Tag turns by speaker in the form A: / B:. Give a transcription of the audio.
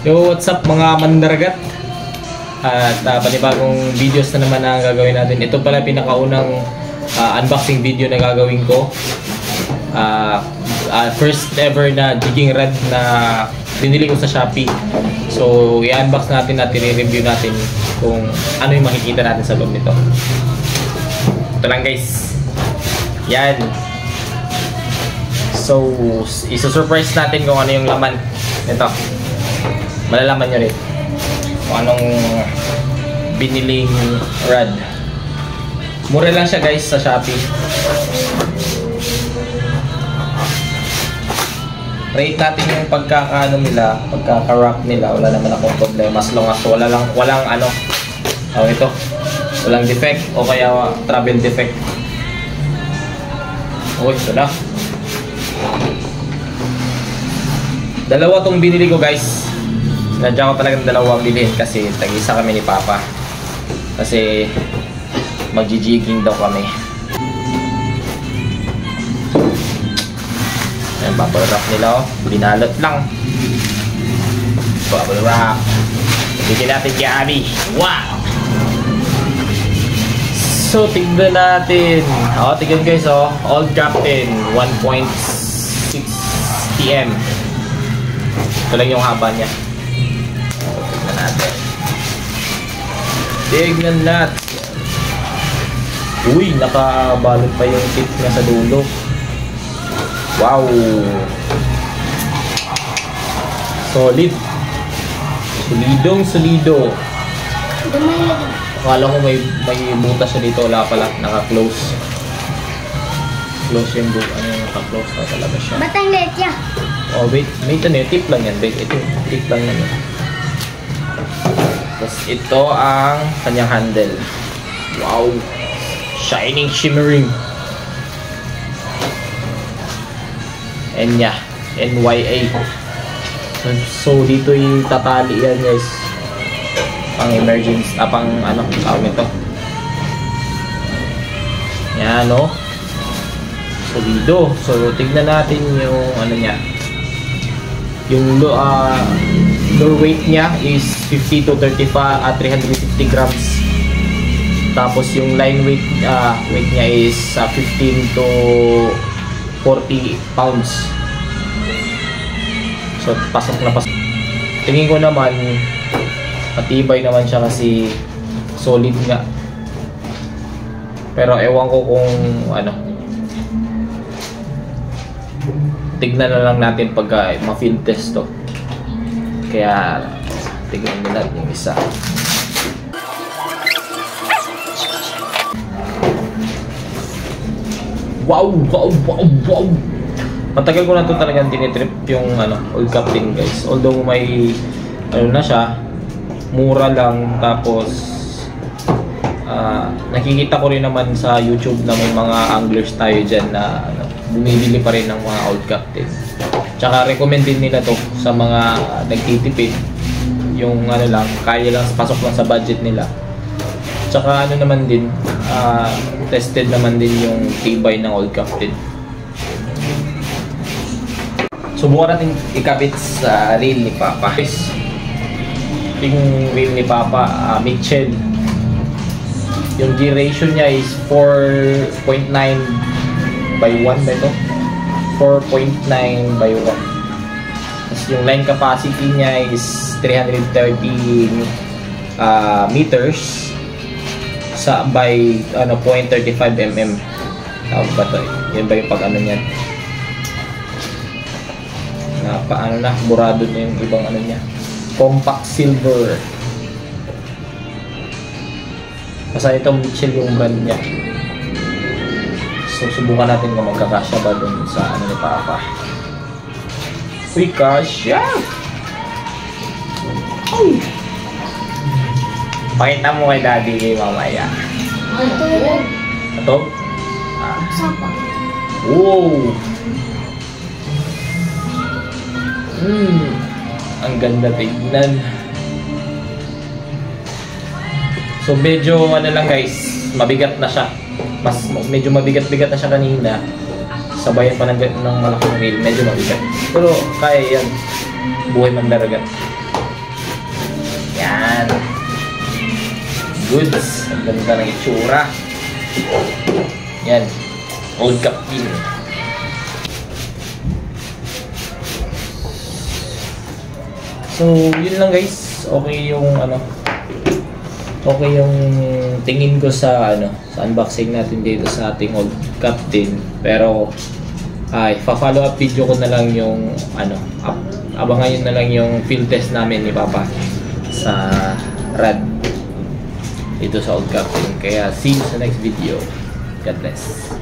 A: Yo, what's up mga mandaragat? At panibagong videos na naman ang gagawin natin. Ito pala pinakaunang unboxing video na gagawin ko. First ever na jigging rod na binili ko sa Shopee. So, i-unbox natin at i-review natin kung ano yung makikita natin sa loob nito. Ito lang guys. Yan. So, isa-surprise natin kung ano yung laman. Ito. Malalaman nyo rin kung anong biniling rod. Mura lang siya guys sa Shopee. Rate natin yung pagkakaano nila, pagkaka-wrap nila. Wala naman akong problema as long as walang ano. Ito. Walang defect o kaya travel defect. Ito na. Dalawa tong binili ko guys. Nandiyan ko talagang dalawang bilhin kasi tag-isa kami ni Papa. Kasi magji-jigging daw kami. Ayan, bubble wrap nila oh. Binalot lang. Bubble wrap. Bigyan natin kay Abby. Wow! So, tignan natin. Tignan guys oh. Old Captain 1.6 cm. Ito lang yung haba niya. Tignan natin. Uy, nakabalot pa yung tip niya sa dulo. Wow. Solid. Solidong-solido. Akala ko may butas siya dito. Wala pala. Naka-close. Close yung buto. Ano yung naka-close na talaga siya.
B: Ba't ang liit niya?
A: Oh, wait. May ito na yung tip lang yan. Ito tip lang yan. Tapos ito ang kanyang handle. Wow! Shining, shimmering. Enya. NYA. So, dito yung tatali yan guys. Pang emergency. Pang ano. Tawag nito. Yan o. Solido. So, tignan natin yung ano niya. Yung low weight niya is 50 to 350 grams. Tapos yung line weight niya is 15 to 40 pounds. So pasok na pasok. Tingin ko naman matibay naman siya kasi solid nga. Pero ewan ko kung ano. Tignan na lang natin pagka ma-field test to. Kaya tignan nila yung isa. Wow! Wow! Wow! Wow! Matagal ko na ito talagang tinitrip yung ano, Old Captain guys. Although may ano na siya, mura lang. Tapos nakikita ko rin naman sa YouTube na may mga anglers tayo dyan na ano, bumibili pa rin ng mga Old Captain. Tsaka recommend din nila to sa mga nagtitipid. Yung ano lang, kaya lang, pasok lang sa budget nila. Tsaka ano naman din, tested naman din yung tibay ng Old Captain. Subukan natin ikabit sa reel ni Papa. Yung reel ni Papa, Mitchell. Yung gear ratio niya is 4.9 by 1 ba ito? 4.9 by 1. Tapos yung line capacity niya is 330 meters sa by ano 0.35 mm. Tawag ba ito? Yan ba yung pag ano niyan? Paano na, burado na yung ibang ano niya. Compact silver. Basta ito Mitchell yung brand niya. So, subukan natin kung magkakasya ba dun sa ano ni Papa. Uy, kasya! Uy! Pakita mo kay Daddy mamaya. Ito? Wow! Ang ganda tignan. So, medyo ano lang guys, mabigat na siya. Medyo mabigat-bigat na siya kanina. Sabayan pa ng malaking reel. Medyo mabigat. Pero kaya yan. Buhay mandaragat. Yan. Goods. Ang ganda ng itsura. Yan. Old Captain. So, yun lang guys. Okay yung okay yung tingin ko sa sa unboxing natin dito sa ating Old Captain. Pero follow up video ko na lang yung abangan yun na lang yung field test namin ni Papa sa rad dito sa Old Captain. Kaya see you sa next video. God bless.